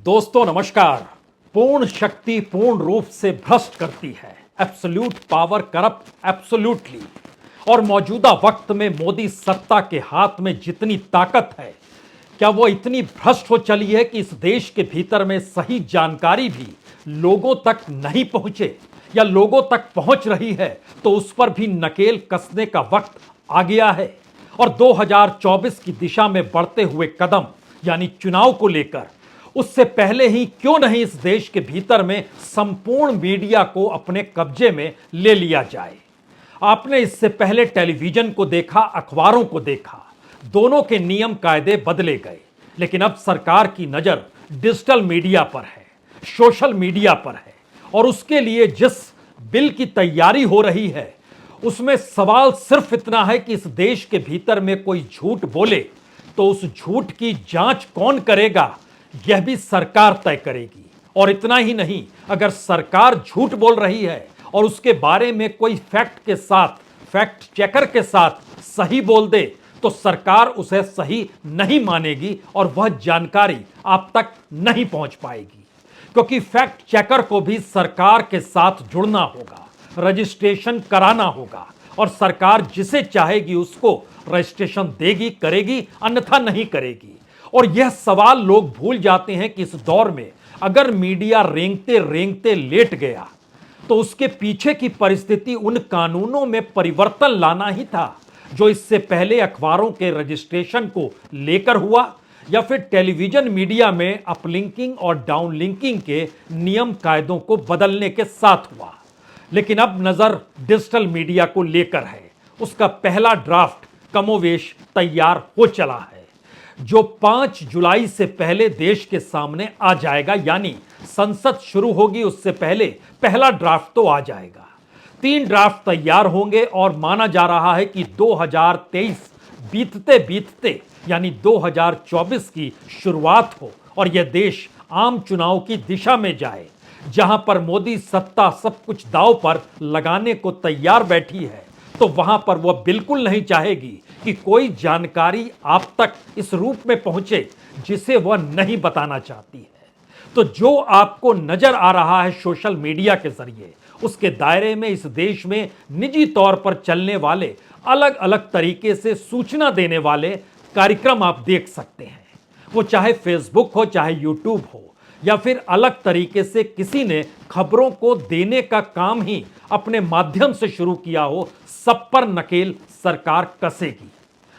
दोस्तों नमस्कार। पूर्ण शक्ति पूर्ण रूप से भ्रष्ट करती है। Absolute power corrupt absolutely. और मौजूदा वक्त में मोदी सत्ता के हाथ में जितनी ताकत है, क्या वो इतनी भ्रष्ट हो चली है कि इस देश के भीतर में सही जानकारी भी लोगों तक नहीं पहुंचे, या लोगों तक पहुंच रही है तो उस पर भी नकेल कसने का वक्त आ गया है। और 2024 की दिशा में बढ़ते हुए कदम यानी चुनाव को लेकर उससे पहले ही क्यों नहीं इस देश के भीतर में संपूर्ण मीडिया को अपने कब्जे में ले लिया जाए। आपने इससे पहले टेलीविजन को देखा, अखबारों को देखा, दोनों के नियम कायदे बदले गए। लेकिन अब सरकार की नजर डिजिटल मीडिया पर है, सोशल मीडिया पर है। और उसके लिए जिस बिल की तैयारी हो रही है उसमें सवाल सिर्फ इतना है कि इस देश के भीतर में कोई झूठ बोले तो उस झूठ की जांच कौन करेगा, यह भी सरकार तय करेगी। और इतना ही नहीं, अगर सरकार झूठ बोल रही है और उसके बारे में कोई फैक्ट चेकर के साथ सही बोल दे तो सरकार उसे सही नहीं मानेगी और वह जानकारी आप तक नहीं पहुंच पाएगी। क्योंकि फैक्ट चेकर को भी सरकार के साथ जुड़ना होगा, रजिस्ट्रेशन कराना होगा, और सरकार जिसे चाहेगी उसको रजिस्ट्रेशन देगी, करेगी, अन्यथा नहीं करेगी। और यह सवाल लोग भूल जाते हैं कि इस दौर में अगर मीडिया रेंगते रेंगते लेट गया तो उसके पीछे की परिस्थिति उन कानूनों में परिवर्तन लाना ही था जो इससे पहले अखबारों के रजिस्ट्रेशन को लेकर हुआ, या फिर टेलीविजन मीडिया में अपलिंकिंग और डाउनलिंकिंग के नियम कायदों को बदलने के साथ हुआ। लेकिन अब नजर डिजिटल मीडिया को लेकर है। उसका पहला ड्राफ्ट कमोवेश तैयार हो चला है, जो 5 जुलाई से पहले देश के सामने आ जाएगा। यानी संसद शुरू होगी उससे पहले पहला ड्राफ्ट तो आ जाएगा। 3 ड्राफ्ट तैयार होंगे और माना जा रहा है कि 2023 बीतते बीतते यानी 2024 की शुरुआत हो और यह देश आम चुनाव की दिशा में जाए, जहां पर मोदी सत्ता सब कुछ दांव पर लगाने को तैयार बैठी है। तो वहां पर वह बिल्कुल नहीं चाहेगी कि कोई जानकारी आप तक इस रूप में पहुंचे जिसे वह नहीं बताना चाहती है। तो जो आपको नजर आ रहा है सोशल मीडिया के जरिए, उसके दायरे में इस देश में निजी तौर पर चलने वाले अलग अलग तरीके से सूचना देने वाले कार्यक्रम आप देख सकते हैं। वो चाहे फेसबुक हो, चाहे यूट्यूब हो, या फिर अलग तरीके से किसी ने खबरों को देने का काम ही अपने माध्यम से शुरू किया हो, सब पर नकेल सरकार कसेगी।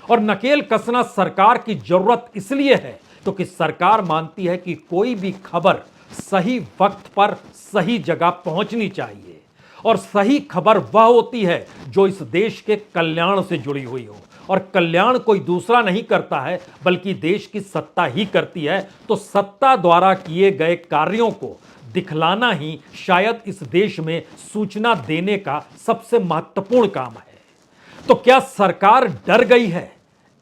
और नकेल कसना सरकार की जरूरत इसलिए है क्योंकि सरकार मानती है कि कोई भी खबर सही वक्त पर सही जगह पहुंचनी चाहिए। और सही खबर वह होती है जो इस देश के कल्याण से जुड़ी हुई हो, और कल्याण कोई दूसरा नहीं करता है बल्कि देश की सत्ता ही करती है। तो सत्ता द्वारा किए गए कार्यों को दिखलाना ही शायद इस देश में सूचना देने का सबसे महत्वपूर्ण काम है। तो क्या सरकार डर गई है?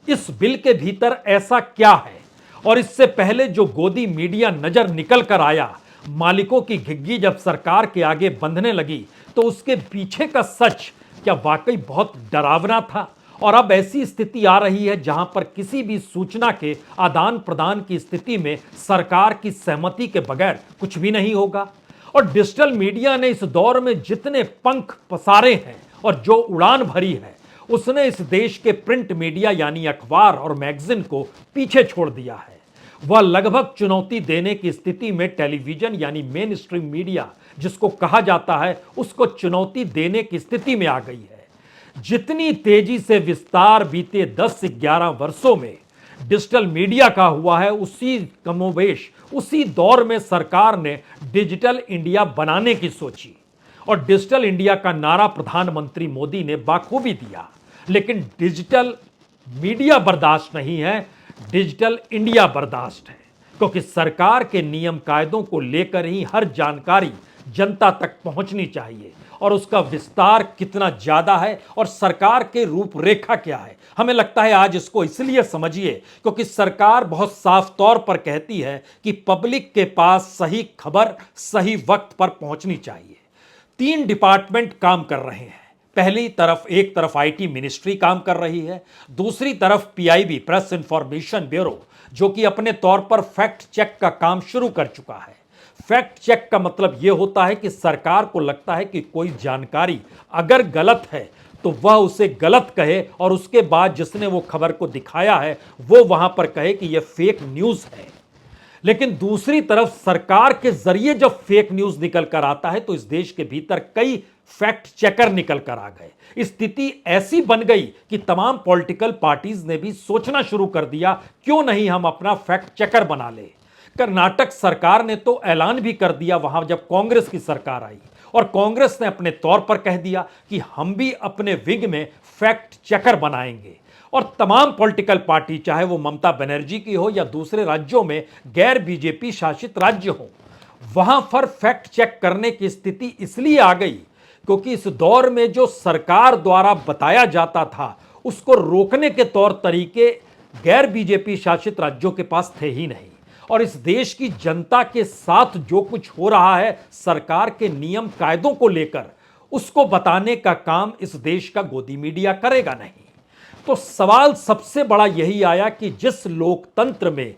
इस बिल के भीतर ऐसा क्या है? और इससे पहले जो गोदी मीडिया नजर निकल कर आया, मालिकों की घिग्गी जब सरकार के आगे बंधने लगी, तो उसके पीछे का सच क्या वाकई बहुत डरावना था? और अब ऐसी स्थिति आ रही है जहां पर किसी भी सूचना के आदान प्रदान की स्थिति में सरकार की सहमति के बगैर कुछ भी नहीं होगा। और डिजिटल मीडिया ने इस दौर में जितने पंख पसारे हैं और जो उड़ान भरी है, उसने इस देश के प्रिंट मीडिया यानी अखबार और मैगजीन को पीछे छोड़ दिया है। वह लगभग चुनौती देने की स्थिति में टेलीविजन यानी मेन स्ट्रीम मीडिया जिसको कहा जाता है, उसको चुनौती देने की स्थिति में आ गई है। जितनी तेजी से विस्तार बीते 10 से 11 वर्षों में डिजिटल मीडिया का हुआ है, उसी कमोवेश उसी दौर में सरकार ने डिजिटल इंडिया बनाने की सोची। और डिजिटल इंडिया का नारा प्रधानमंत्री मोदी ने बाखूबी दिया। लेकिन डिजिटल मीडिया बर्दाश्त नहीं है, डिजिटल इंडिया बर्दाश्त है। क्योंकि सरकार के नियम कायदों को लेकर ही हर जानकारी जनता तक पहुंचनी चाहिए, और उसका विस्तार कितना ज्यादा है और सरकार के रूपरेखा क्या है। हमें लगता है आज इसको इसलिए समझिए क्योंकि सरकार बहुत साफ तौर पर कहती है कि पब्लिक के पास सही खबर सही वक्त पर पहुंचनी चाहिए। 3 डिपार्टमेंट काम कर रहे हैं। पहली तरफ एक तरफ आईटी मिनिस्ट्री काम कर रही है, दूसरी तरफ पीआईबी प्रेस इंफॉर्मेशन ब्यूरो जो कि अपने तौर पर फैक्ट चेक का काम शुरू कर चुका है। फैक्ट चेक का मतलब यह होता है कि सरकार को लगता है कि कोई जानकारी अगर गलत है तो वह उसे गलत कहे और उसके बाद जिसने वो खबर को दिखाया है वो वहां पर कहे कि यह फेक न्यूज है। लेकिन दूसरी तरफ सरकार के जरिए जब फेक न्यूज निकल कर आता है तो इस देश के भीतर कई फैक्ट चेकर निकल कर आ गए। स्थिति ऐसी बन गई कि तमाम पॉलिटिकल पार्टीज ने भी सोचना शुरू कर दिया क्यों नहीं हम अपना फैक्ट चेकर बना ले। कर्नाटक सरकार ने तो ऐलान भी कर दिया वहां जब कांग्रेस की सरकार आई, और कांग्रेस ने अपने तौर पर कह दिया कि हम भी अपने विंग में फैक्ट चेकर बनाएंगे। और तमाम पॉलिटिकल पार्टी चाहे वो ममता बनर्जी की हो या दूसरे राज्यों में गैर बीजेपी शासित राज्य हो, वहां पर फैक्ट चेक करने की स्थिति इसलिए आ गई क्योंकि इस दौर में जो सरकार द्वारा बताया जाता था उसको रोकने के तौर तरीके गैर बीजेपी शासित राज्यों के पास थे ही नहीं। और इस देश की जनता के साथ जो कुछ हो रहा है सरकार के नियम कायदों को लेकर, उसको बताने का काम इस देश का गोदी मीडिया करेगा नहीं। तो सवाल सबसे बड़ा यही आया कि जिस लोकतंत्र में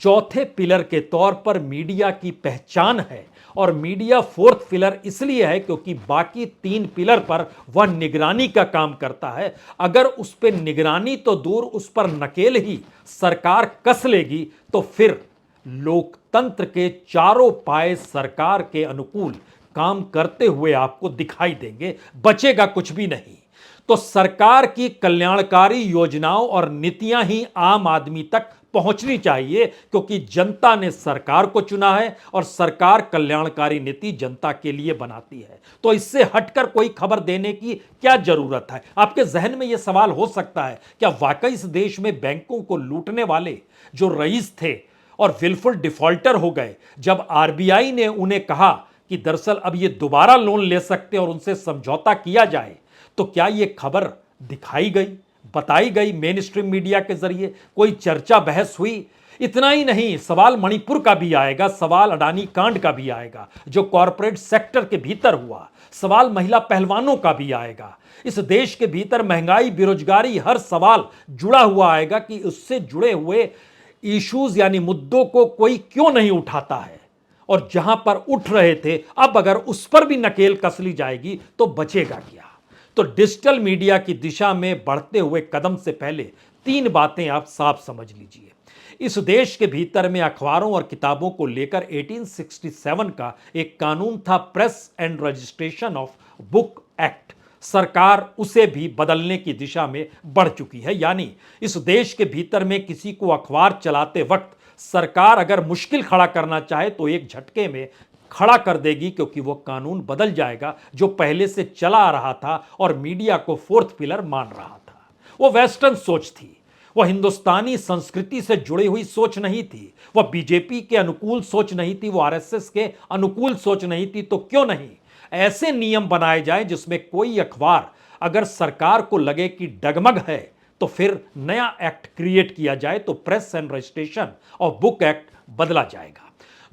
चौथे पिलर के तौर पर मीडिया की पहचान है, और मीडिया फोर्थ पिलर इसलिए है क्योंकि बाकी तीन पिलर पर वह निगरानी का काम करता है, अगर उस पर निगरानी तो दूर उस पर नकेल ही सरकार कस लेगी तो फिर लोकतंत्र के चारों पाए सरकार के अनुकूल काम करते हुए आपको दिखाई देंगे, बचेगा कुछ भी नहीं। तो सरकार की कल्याणकारी योजनाओं और नीतियां ही आम आदमी तक पहुंचनी चाहिए क्योंकि जनता ने सरकार को चुना है और सरकार कल्याणकारी नीति जनता के लिए बनाती है। तो इससे हटकर कोई खबर देने की क्या जरूरत है। आपके जहन में यह सवाल हो सकता है, क्या वाकई इस देश में बैंकों को लूटने वाले जो रईस थे और विलफुल डिफॉल्टर हो गए, जब आरबीआई ने उन्हें कहा कि दरअसल अब ये दोबारा लोन ले सकते और उनसे समझौता किया जाए, तो क्या ये खबर दिखाई गई, बताई गई मेन स्ट्रीम मीडिया के जरिए, कोई चर्चा बहस हुई? इतना ही नहीं, सवाल मणिपुर का भी आएगा, सवाल अडानी कांड का भी आएगा जो कॉरपोरेट सेक्टर के भीतर हुआ, सवाल महिला पहलवानों का भी आएगा। इस देश के भीतर महंगाई, बेरोजगारी, हर सवाल जुड़ा हुआ आएगा कि उससे जुड़े हुए इश्यूज यानी मुद्दों को कोई क्यों नहीं उठाता है, और जहां पर उठ रहे थे अब अगर उस पर भी नकेल कस ली जाएगी तो बचेगा क्या। तो डिजिटल मीडिया की दिशा में बढ़ते हुए कदम से पहले तीन बातें आप साफ समझ लीजिए। इस देश के भीतर में अखबारों और किताबों को लेकर 1867 का एक कानून था, press and registration of book act. सरकार उसे भी बदलने की दिशा में बढ़ चुकी है, यानी इस देश के भीतर में किसी को अखबार चलाते वक्त सरकार अगर मुश्किल खड़ा करना चाहे तो एक झटके में खड़ा कर देगी क्योंकि वो कानून बदल जाएगा जो पहले से चला आ रहा था और मीडिया को फोर्थ पिलर मान रहा था। वो वेस्टर्न सोच थी, वो हिंदुस्तानी संस्कृति से जुड़ी हुई सोच नहीं थी, वह बीजेपी के अनुकूल सोच नहीं थी, वो आरएसएस के अनुकूल सोच नहीं थी। तो क्यों नहीं ऐसे नियम बनाए जाए जिसमें कोई अखबार अगर सरकार को लगे कि डगमग है तो फिर नया एक्ट क्रिएट किया जाए, तो प्रेस एंड रजिस्ट्रेशन और बुक एक्ट बदला जाएगा।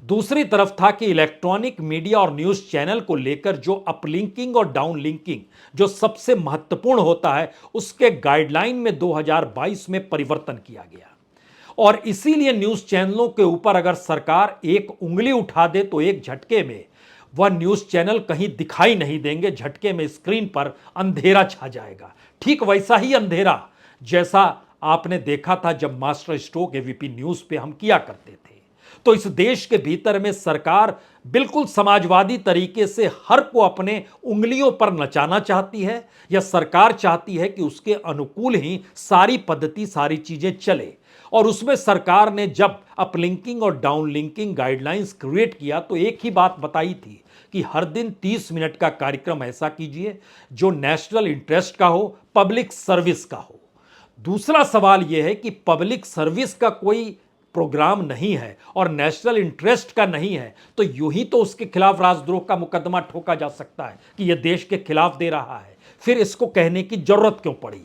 दूसरी तरफ था कि इलेक्ट्रॉनिक मीडिया और न्यूज चैनल को लेकर जो अपलिंकिंग और डाउनलिंकिंग जो सबसे महत्वपूर्ण होता है, उसके गाइडलाइन में 2022 में परिवर्तन किया गया, और इसीलिए न्यूज चैनलों के ऊपर अगर सरकार एक उंगली उठा दे तो एक झटके में वह न्यूज चैनल कहीं दिखाई नहीं देंगे, झटके में स्क्रीन पर अंधेरा छा जाएगा। ठीक वैसा ही अंधेरा जैसा आपने देखा था जब मास्टर स्ट्रोक एबीपी न्यूज पे हम किया करते थे। तो इस देश के भीतर में सरकार बिल्कुल समाजवादी तरीके से हर को अपने उंगलियों पर नचाना चाहती है, या सरकार चाहती है कि उसके अनुकूल ही सारी पद्धति, सारी चीजें चले। और उसमें सरकार ने जब अपलिंकिंग और डाउनलिंकिंग गाइडलाइंस क्रिएट किया तो एक ही बात बताई थी कि हर दिन 30 मिनट का कार्यक्रम ऐसा कीजिए जो नेशनल इंटरेस्ट का हो, पब्लिक सर्विस का हो। दूसरा सवाल यह है कि पब्लिक सर्विस का कोई प्रोग्राम नहीं है और नेशनल इंटरेस्ट का नहीं है, तो यूं ही तो उसके खिलाफ राजद्रोह का मुकदमा ठोका जा सकता है कि यह देश के खिलाफ दे रहा है, फिर इसको कहने की जरूरत क्यों पड़ी।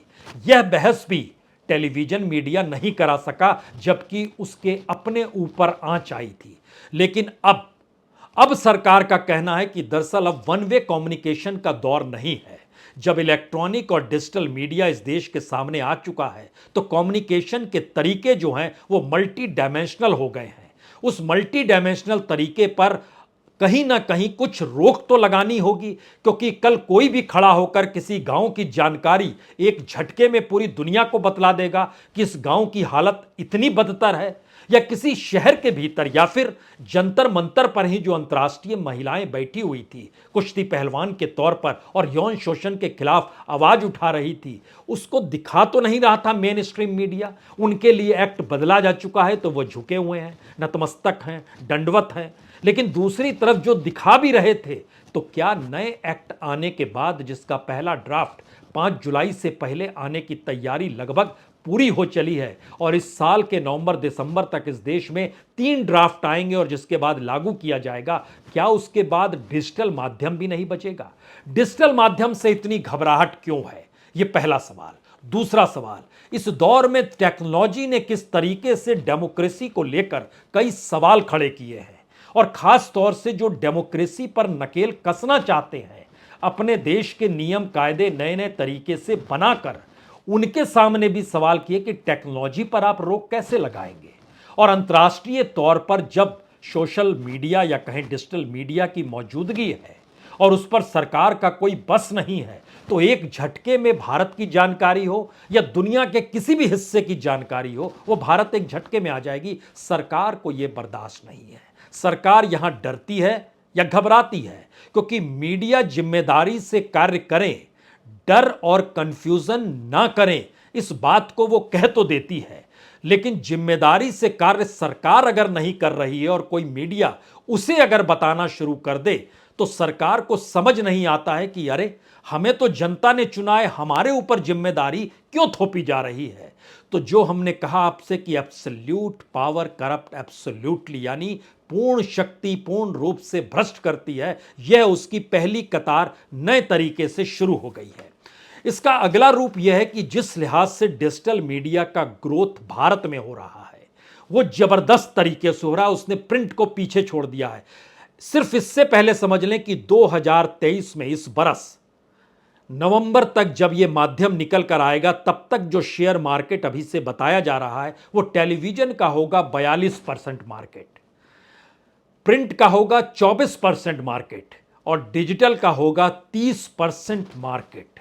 यह बहस भी टेलीविजन मीडिया नहीं करा सका जबकि उसके अपने ऊपर आंच आई थी। लेकिन अब सरकार का कहना है कि दरअसल अब वन वे कम्युनिकेशन का दौर नहीं है। जब इलेक्ट्रॉनिक और डिजिटल मीडिया इस देश के सामने आ चुका है तो कम्युनिकेशन के तरीके जो हैं वो मल्टी डायमेंशनल हो गए हैं। उस मल्टी डायमेंशनल तरीके पर कहीं ना कहीं कुछ रोक तो लगानी होगी, क्योंकि कल कोई भी खड़ा होकर किसी गांव की जानकारी एक झटके में पूरी दुनिया को बतला देगा कि इस गांव की हालत इतनी बदतर है, या किसी शहर के भीतर या फिर जंतर मंतर पर ही जो अंतर्राष्ट्रीय महिलाएं बैठी हुई थी कुश्ती पहलवान के तौर पर और यौन शोषण के खिलाफ आवाज उठा रही थी, उसको दिखा तो नहीं रहा था मेन स्ट्रीम मीडिया। उनके लिए एक्ट बदला जा चुका है तो वो झुके हुए हैं, नतमस्तक हैं, दंडवत हैं। लेकिन दूसरी तरफ जो दिखा भी रहे थे, तो क्या नए एक्ट आने के बाद जिसका पहला ड्राफ्ट 5 जुलाई से पहले आने की तैयारी लगभग पूरी हो चली है और इस साल के नवंबर दिसंबर तक इस देश में 3 ड्राफ्ट आएंगे और जिसके बाद लागू किया जाएगा, क्या उसके बाद डिजिटल माध्यम भी नहीं बचेगा? डिजिटल माध्यम से इतनी घबराहट क्यों है, ये पहला सवाल। दूसरा सवाल, इस दौर में टेक्नोलॉजी ने किस तरीके से डेमोक्रेसी को लेकर कई सवाल खड़े किए हैं, और खास तौर से जो डेमोक्रेसी पर नकेल कसना चाहते हैं, अपने देश के नियम कायदे नए नए तरीके से बनाकर उनके सामने भी सवाल किए कि टेक्नोलॉजी पर आप रोक कैसे लगाएंगे। और अंतर्राष्ट्रीय तौर पर जब सोशल मीडिया या कहें डिजिटल मीडिया की मौजूदगी है और उस पर सरकार का कोई बस नहीं है, तो एक झटके में भारत की जानकारी हो या दुनिया के किसी भी हिस्से की जानकारी हो, वो भारत एक झटके में आ जाएगी। सरकार को यह बर्दाश्त नहीं है। सरकार यहां डरती है या घबराती है, क्योंकि मीडिया जिम्मेदारी से कार्य करें, डर और कंफ्यूजन ना करें, इस बात को वो कह तो देती है, लेकिन जिम्मेदारी से कार्य सरकार अगर नहीं कर रही है और कोई मीडिया उसे अगर बताना शुरू कर दे, तो सरकार को समझ नहीं आता है कि अरे हमें तो जनता ने चुना है, हमारे ऊपर जिम्मेदारी क्यों थोपी जा रही है। तो जो हमने कहा आपसे कि एब्सोल्यूट पावर करप्ट एब्सोल्यूटली, यानी पूर्ण शक्ति पूर्ण रूप से भ्रष्ट करती है, यह उसकी पहली कतार नए तरीके से शुरू हो गई है। इसका अगला रूप यह है कि जिस लिहाज से डिजिटल मीडिया का ग्रोथ भारत में हो रहा है वो जबरदस्त तरीके से हो रहा है। उसने प्रिंट को पीछे छोड़ दिया है। सिर्फ इससे पहले समझ लें कि 2023 में इस बरस नवंबर तक जब यह माध्यम निकल कर आएगा, तब तक जो शेयर मार्केट अभी से बताया जा रहा है वो टेलीविजन का होगा 42% मार्केट, प्रिंट का होगा 24% मार्केट और डिजिटल का होगा 30% मार्केट।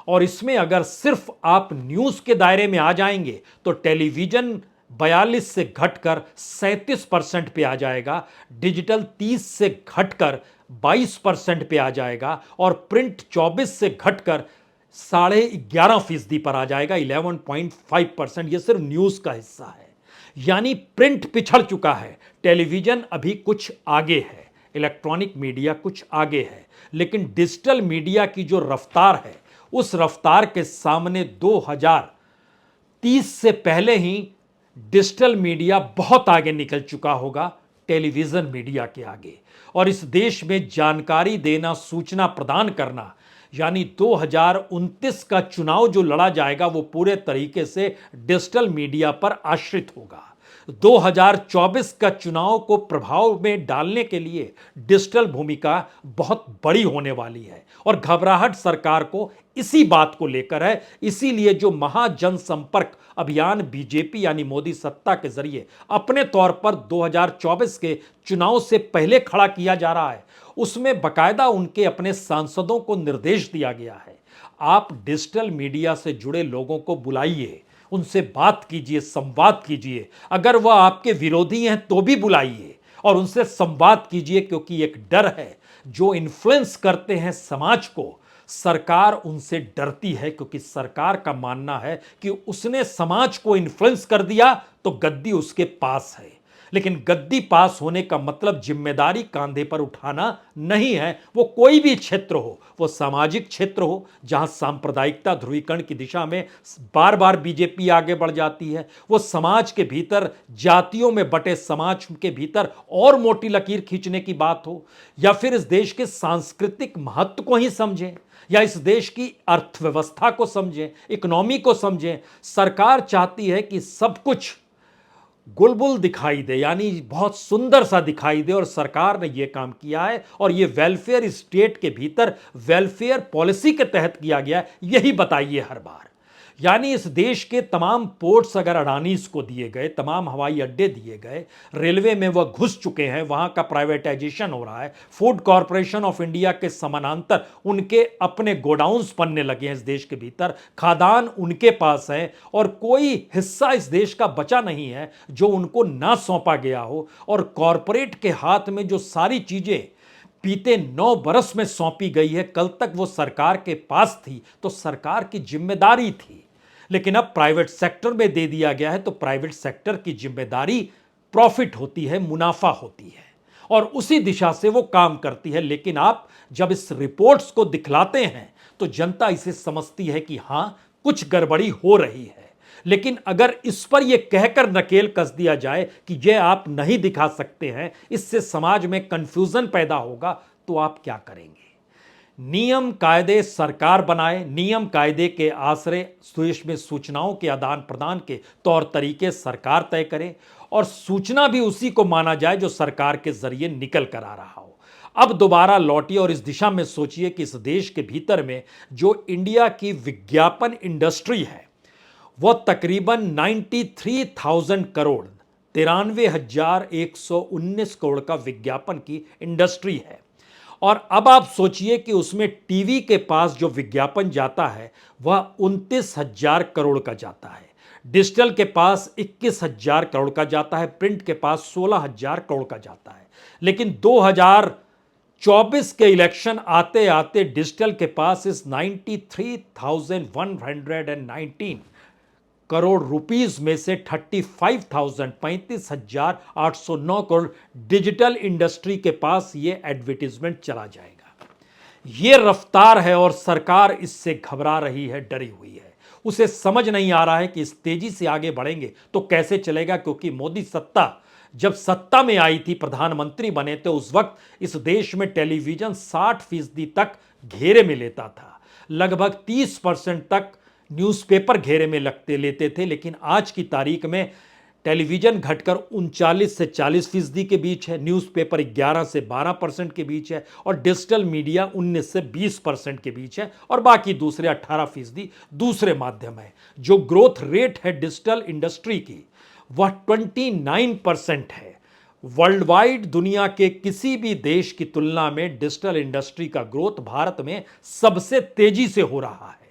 और इसमें अगर सिर्फ आप न्यूज के दायरे में आ जाएंगे तो टेलीविजन 42 से घटकर 37% पे आ जाएगा, डिजिटल 30 से घटकर 22% पे आ जाएगा और प्रिंट 24 से घटकर 11.5% पर आ जाएगा, 11.5%। यह सिर्फ न्यूज का हिस्सा है। यानी प्रिंट पिछड़ चुका है, टेलीविजन अभी कुछ आगे है, इलेक्ट्रॉनिक मीडिया कुछ आगे है, लेकिन डिजिटल मीडिया की जो रफ्तार है उस रफ्तार के सामने 2030 से पहले ही डिजिटल मीडिया बहुत आगे निकल चुका होगा टेलीविजन मीडिया के आगे। और इस देश में जानकारी देना, सूचना प्रदान करना, यानी 2029 का चुनाव जो लड़ा जाएगा वो पूरे तरीके से डिजिटल मीडिया पर आश्रित होगा। 2024 का चुनाव को प्रभाव में डालने के लिए डिजिटल भूमिका बहुत बड़ी होने वाली है और घबराहट सरकार को इसी बात को लेकर है। इसीलिए जो महाजनसंपर्क अभियान बीजेपी यानी मोदी सत्ता के जरिए अपने तौर पर 2024 के चुनाव से पहले खड़ा किया जा रहा है, उसमें बकायदा उनके अपने सांसदों को निर्देश दिया गया है, आप डिजिटल मीडिया से जुड़े लोगों को बुलाइए, उनसे बात कीजिए, संवाद कीजिए। अगर वह आपके विरोधी हैं तो भी बुलाइए और उनसे संवाद कीजिए, क्योंकि एक डर है, जो इन्फ्लुएंस करते हैं समाज को, सरकार उनसे डरती है, क्योंकि सरकार का मानना है कि उसने समाज को इन्फ्लुएंस कर दिया तो गद्दी उसके पास है। लेकिन गद्दी पास होने का मतलब जिम्मेदारी कांधे पर उठाना नहीं है। वो कोई भी क्षेत्र हो, वो सामाजिक क्षेत्र हो जहां सांप्रदायिकता ध्रुवीकरण की दिशा में बार बार बीजेपी आगे बढ़ जाती है, वो समाज के भीतर जातियों में बटे समाज के भीतर और मोटी लकीर खींचने की बात हो, या फिर इस देश के सांस्कृतिक महत्व को ही समझें या इस देश की अर्थव्यवस्था को समझें, इकोनॉमी को समझें। सरकार चाहती है कि सब कुछ गुलबुल दिखाई दे, यानी बहुत सुंदर सा दिखाई दे, और सरकार ने यह काम किया है और यह वेलफेयर स्टेट के भीतर वेलफेयर पॉलिसी के तहत किया गया है, यही बताइए हर बार। यानी इस देश के तमाम पोर्ट्स अगर अडानीज को दिए गए, तमाम हवाई अड्डे दिए गए, रेलवे में वह घुस चुके हैं, वहां का प्राइवेटाइजेशन हो रहा है, फूड कॉरपोरेशन ऑफ इंडिया के समानांतर उनके अपने गोडाउन्स बनने लगे हैं इस देश के भीतर, खादान उनके पास है, और कोई हिस्सा इस देश का बचा नहीं है जो उनको ना सौंपा गया हो, और कॉरपोरेट के हाथ में जो सारी चीजें बीते 9 बरस में सौंपी गई है, कल तक वो सरकार के पास थी तो सरकार की जिम्मेदारी थी, लेकिन अब प्राइवेट सेक्टर में दे दिया गया है, तो प्राइवेट सेक्टर की जिम्मेदारी प्रॉफिट होती है, मुनाफा होती है, और उसी दिशा से वो काम करती है। लेकिन आप जब इस रिपोर्ट्स को दिखलाते हैं तो जनता इसे समझती है कि हां, कुछ गड़बड़ी हो रही है। लेकिन अगर इस पर यह कहकर नकेल कस दिया जाए कि यह आप नहीं दिखा सकते हैं, इससे समाज में कंफ्यूजन पैदा होगा, तो आप क्या करेंगे? नियम कायदे सरकार बनाए, नियम कायदे के आश्रय देश में सूचनाओं के आदान प्रदान के तौर तरीके सरकार तय करे, और सूचना भी उसी को माना जाए जो सरकार के जरिए निकल कर आ रहा हो। अब दोबारा लौटिए और इस दिशा में सोचिए कि इस देश के भीतर में जो इंडिया की विज्ञापन इंडस्ट्री है, वह तकरीबन 93,000 करोड़, 93,119 करोड़ का विज्ञापन की इंडस्ट्री है। और अब आप सोचिए कि उसमें टीवी के पास जो विज्ञापन जाता है वह 29,000 करोड़ का जाता है, डिजिटल के पास 21,000 करोड़ का जाता है, प्रिंट के पास 16,000 करोड़ का जाता है। लेकिन 2024 के इलेक्शन आते आते डिजिटल के पास इस 93,119 करोड़ रुपीस में से 35,809 करोड़ डिजिटल इंडस्ट्री के पास ये एडवर्टीजमेंट चला जाएगा। ये रफ्तार है और सरकार इससे घबरा रही है, डरी हुई है। उसे समझ नहीं आ रहा है कि इस तेजी से आगे बढ़ेंगे तो कैसे चलेगा, क्योंकि मोदी जब सत्ता में आई थी, प्रधानमंत्री बने, तो उस वक्त इस देश में टेलीविजन 60% तक घेरे में लेता था, लगभग 30% तक न्यूज़पेपर घेरे में लेते थे। लेकिन आज की तारीख में टेलीविजन घटकर 39 से 40% के बीच है, न्यूज़पेपर 11 से 12% के बीच है, और डिजिटल मीडिया 19 से 20% के बीच है, और बाकी दूसरे 18% दूसरे माध्यम है। जो ग्रोथ रेट है डिजिटल इंडस्ट्री की वह 29% है। वर्ल्ड वाइड दुनिया के किसी भी देश की तुलना में डिजिटल इंडस्ट्री का ग्रोथ भारत में सबसे तेजी से हो रहा है।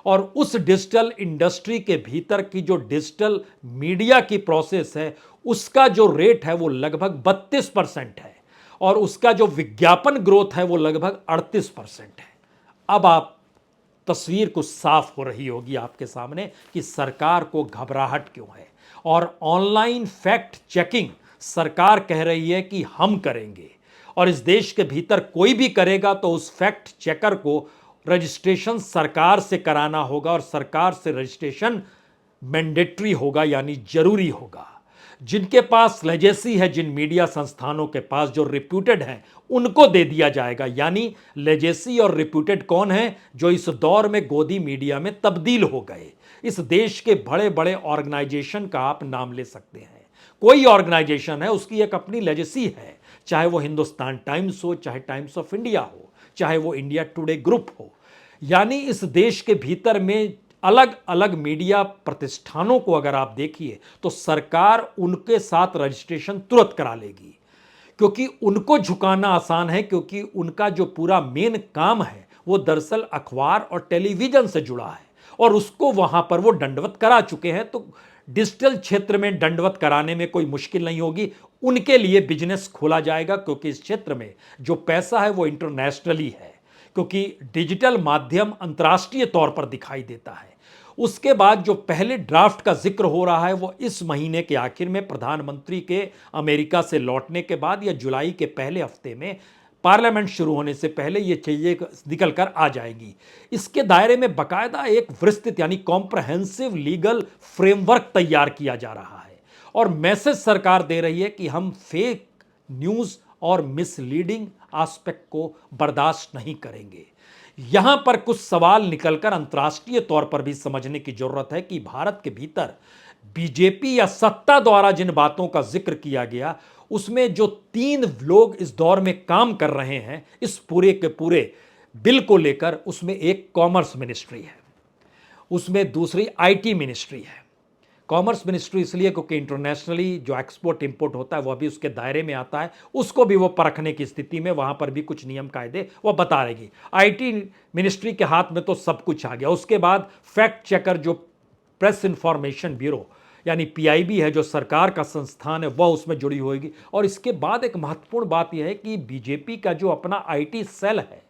और उस डिजिटल इंडस्ट्री के भीतर की जो डिजिटल मीडिया की प्रोसेस है, उसका जो रेट है वो लगभग 32% है, और उसका जो विज्ञापन ग्रोथ है वो लगभग 38% है। अब आप तस्वीर कुछ साफ हो रही होगी आपके सामने कि सरकार को घबराहट क्यों है। और ऑनलाइन फैक्ट चेकिंग सरकार कह रही है कि हम करेंगे, और इस देश के भीतर कोई भी करेगा तो उस फैक्ट चेकर को रजिस्ट्रेशन सरकार से कराना होगा, और सरकार से रजिस्ट्रेशन मैंडेटरी होगा, यानी जरूरी होगा। जिनके पास लेजेसी है, जिन मीडिया संस्थानों के पास जो रिप्यूटेड हैं, उनको दे दिया जाएगा। यानी लेजेसी और रिप्यूटेड कौन है? जो इस दौर में गोदी मीडिया में तब्दील हो गए। इस देश के बड़े बड़े ऑर्गेनाइजेशन का आप नाम ले सकते हैं। कोई ऑर्गेनाइजेशन है, उसकी एक अपनी लेजेसी है, चाहे वो हिंदुस्तान टाइम्स हो, चाहे टाइम्स ऑफ इंडिया हो, चाहे वो इंडिया टुडे ग्रुप हो। यानी इस देश के भीतर में अलग अलग मीडिया प्रतिष्ठानों को अगर आप देखिए तो सरकार उनके साथ रजिस्ट्रेशन तुरंत करा लेगी, क्योंकि उनको झुकाना आसान है, क्योंकि उनका जो पूरा मेन काम है वो दरअसल अखबार और टेलीविजन से जुड़ा है, और उसको वहां पर वो दंडवत करा चुके हैं। तो डिजिटल क्षेत्र में दंडवत कराने में कोई मुश्किल नहीं होगी, उनके लिए बिजनेस खोला जाएगा, क्योंकि इस क्षेत्र में जो पैसा है वो इंटरनेशनली है, क्योंकि डिजिटल माध्यम अंतर्राष्ट्रीय तौर पर दिखाई देता है। उसके बाद जो पहले ड्राफ्ट का जिक्र हो रहा है वो इस महीने के आखिर में प्रधानमंत्री के अमेरिका से लौटने के बाद या जुलाई के पहले हफ्ते में पार्लियामेंट शुरू होने से पहले ये चीजें निकल कर आ जाएंगी। इसके दायरे में बकायदा एक विस्तृत यानी कॉम्प्रहेंसिव लीगल फ्रेमवर्क तैयार किया जा रहा है, और मैसेज सरकार दे रही है कि हम फेक न्यूज और मिसलीडिंग एस्पेक्ट को बर्दाश्त नहीं करेंगे। यहां पर कुछ सवाल निकलकर अंतर्राष्ट्रीय तौर पर भी समझने की जरूरत है कि भारत के भीतर बीजेपी या सत्ता द्वारा जिन बातों का जिक्र किया गया, उसमें जो 3 लोग इस दौर में काम कर रहे हैं इस पूरे के पूरे बिल को लेकर, उसमें एक कॉमर्स मिनिस्ट्री है, उसमें दूसरी आईटी मिनिस्ट्री है। कॉमर्स मिनिस्ट्री इसलिए क्योंकि इंटरनेशनली जो एक्सपोर्ट इंपोर्ट होता है वह भी उसके दायरे में आता है, उसको भी वो परखने की स्थिति में वहां पर भी कुछ नियम कायदे वो बता रहेगी। आईटी मिनिस्ट्री के हाथ में तो सब कुछ आ गया। उसके बाद फैक्ट चेकर जो प्रेस इंफॉर्मेशन ब्यूरो यानी पीआईबी है, जो सरकार का संस्थान है, वह उसमें जुड़ी होगी। और इसके बाद एक महत्वपूर्ण बात यह है कि बीजेपी का जो अपना आईटी सेल है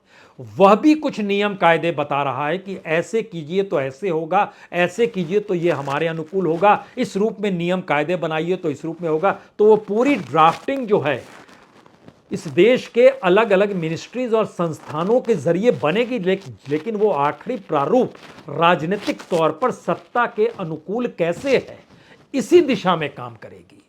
वह भी कुछ नियम कायदे बता रहा है कि ऐसे कीजिए तो ऐसे होगा, ऐसे कीजिए तो ये हमारे अनुकूल होगा, इस रूप में नियम कायदे बनाइए तो इस रूप में होगा। तो वो पूरी ड्राफ्टिंग जो है इस देश के अलग अलग मिनिस्ट्रीज और संस्थानों के जरिए बनेगी, लेकिन वो आखिरी प्रारूप राजनीतिक तौर पर सत्ता के अनुकूल कैसे है, इसी दिशा में काम करेगी।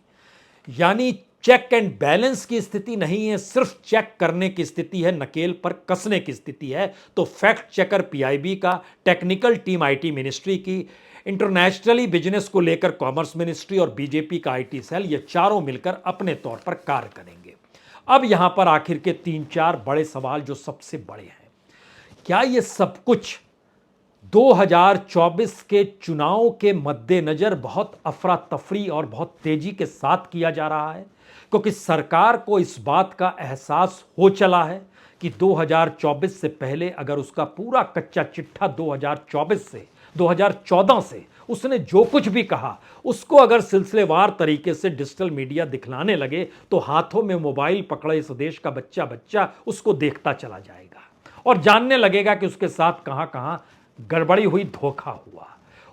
यानी चेक एंड बैलेंस की स्थिति नहीं है, सिर्फ चेक करने की स्थिति है, नकेल पर कसने की स्थिति है। तो फैक्ट चेकर पीआईबी का, टेक्निकल टीम आईटी मिनिस्ट्री की, इंटरनेशनली बिजनेस को लेकर कॉमर्स मिनिस्ट्री और बीजेपी का आईटी सेल, ये चारों मिलकर अपने तौर पर कार्य करेंगे। अब यहां पर आखिर के 3-4 बड़े सवाल जो सबसे बड़े हैं, क्या ये सब कुछ 2024 के चुनाव के मद्देनजर बहुत अफरा तफरी और बहुत तेजी के साथ किया जा रहा है? क्योंकि सरकार को इस बात का एहसास हो चला है कि 2024 से पहले अगर उसका पूरा कच्चा चिट्ठा 2024 से 2014 से उसने जो कुछ भी कहा उसको अगर सिलसिलेवार तरीके से डिजिटल मीडिया दिखलाने लगे तो हाथों में मोबाइल पकड़े इस देश का बच्चा बच्चा उसको देखता चला जाएगा और जानने लगेगा कि उसके साथ कहां कहां गड़बड़ी हुई, धोखा हुआ।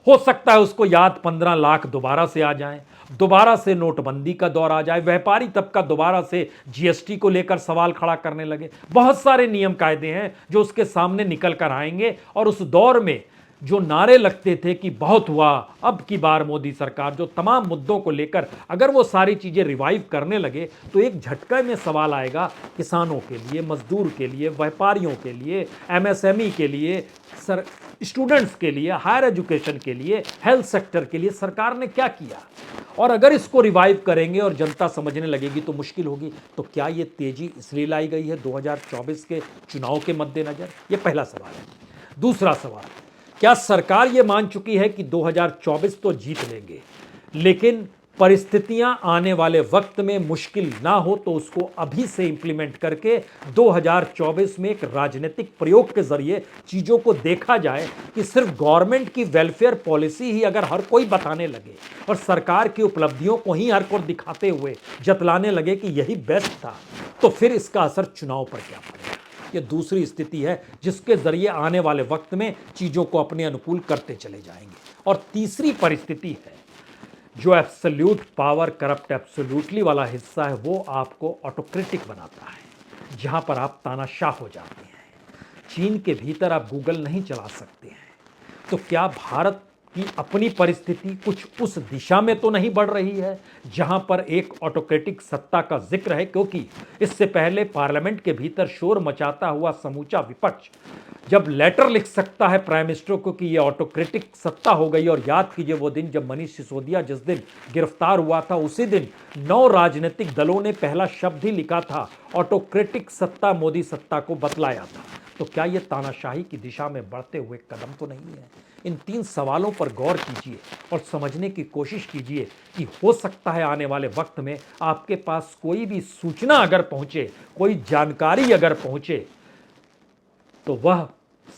हो सकता है उसको याद 15 लाख दोबारा से आ जाएं, दोबारा से नोटबंदी का दौर आ जाए, व्यापारी तबका दोबारा से जीएसटी को लेकर सवाल खड़ा करने लगे। बहुत सारे नियम कायदे हैं जो उसके सामने निकल कर आएंगे और उस दौर में जो नारे लगते थे कि बहुत हुआ, अब की बार मोदी सरकार, जो तमाम मुद्दों को लेकर अगर वो सारी चीजें रिवाइव करने लगे तो एक झटके में सवाल आएगा किसानों के लिए, मजदूर के लिए, व्यापारियों के लिए, एमएसएमई के लिए, स्टूडेंट्स के लिए, हायर एजुकेशन के लिए, हेल्थ सेक्टर के लिए सरकार ने क्या किया। और अगर इसको रिवाइव करेंगे और जनता समझने लगेगी तो मुश्किल होगी। तो क्या ये तेजी इसलिए लाई गई है 2024 के चुनाव के मद्देनजर? ये पहला सवाल है। दूसरा सवाल, क्या सरकार ये मान चुकी है कि 2024 तो जीत लेंगे, लेकिन परिस्थितियां आने वाले वक्त में मुश्किल ना हो तो उसको अभी से इंप्लीमेंट करके 2024 में एक राजनीतिक प्रयोग के जरिए चीजों को देखा जाए कि सिर्फ गवर्नमेंट की वेलफेयर पॉलिसी ही अगर हर कोई बताने लगे और सरकार की उपलब्धियों को ही हर कोई दिखाते हुए जतलाने लगे कि यही बेस्ट था, तो फिर इसका असर चुनाव पर क्या पड़ेगा? ये दूसरी स्थिति है जिसके जरिए आने वाले वक्त में चीजों को अपने अनुकूल करते चले जाएंगे। और तीसरी परिस्थिति है जो एब्सोल्यूट पावर करप्ट एब्सोल्यूटली वाला हिस्सा है, वो आपको ऑटोक्रेटिक बनाता है, जहां पर आप तानाशाह हो जाते हैं। चीन के भीतर आप गूगल नहीं चला सकते हैं। तो क्या भारत की अपनी परिस्थिति कुछ उस दिशा में तो नहीं बढ़ रही है जहां पर एक ऑटोक्रेटिक सत्ता का जिक्र है? क्योंकि इससे पहले पार्लियामेंट के भीतर शोर मचाता हुआ समूचा विपक्ष जब लेटर लिख सकता है प्राइम मिनिस्टर को कि यह ऑटोक्रेटिक सत्ता हो गई, और याद कीजिए वो दिन जब मनीष सिसोदिया जिस दिन गिरफ्तार हुआ था, उसी दिन 9 राजनीतिक दलों ने पहला शब्द ही लिखा था, ऑटोक्रेटिक सत्ता मोदी सत्ता को बतलाया था। तो क्या यह तानाशाही की दिशा में बढ़ते हुए कदम तो नहीं है? इन 3 सवालों पर गौर कीजिए और समझने की कोशिश कीजिए कि हो सकता है आने वाले वक्त में आपके पास कोई भी सूचना अगर पहुंचे, कोई जानकारी अगर पहुंचे, तो वह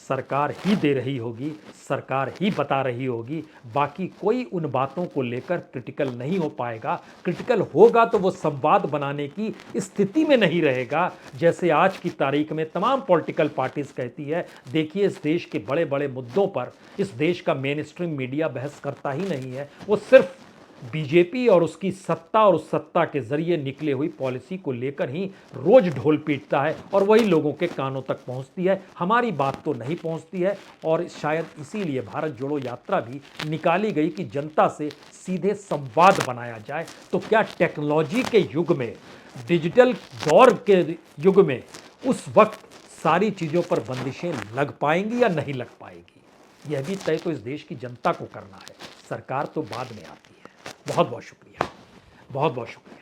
सरकार ही दे रही होगी, सरकार ही बता रही होगी। बाकी कोई उन बातों को लेकर क्रिटिकल नहीं हो पाएगा। क्रिटिकल होगा तो वो संवाद बनाने की स्थिति में नहीं रहेगा। जैसे आज की तारीख में तमाम पॉलिटिकल पार्टीज कहती है, देखिए इस देश के बड़े बड़े मुद्दों पर इस देश का मेन स्ट्रीम मीडिया बहस करता ही नहीं है, वो सिर्फ बीजेपी और उसकी सत्ता और उस सत्ता के जरिए निकले हुई पॉलिसी को लेकर ही रोज ढोल पीटता है और वही लोगों के कानों तक पहुंचती है। हमारी बात तो नहीं पहुंचती है और शायद इसीलिए भारत जोड़ो यात्रा भी निकाली गई कि जनता से सीधे संवाद बनाया जाए। तो क्या टेक्नोलॉजी के युग में, डिजिटल दौर के युग में उस वक्त सारी चीज़ों पर बंदिशें लग पाएंगी या नहीं लग पाएगी? यह भी तय तो इस देश की जनता को करना है, सरकार तो बाद में आती है। बहुत बहुत शुक्रिया, बहुत बहुत शुक्रिया।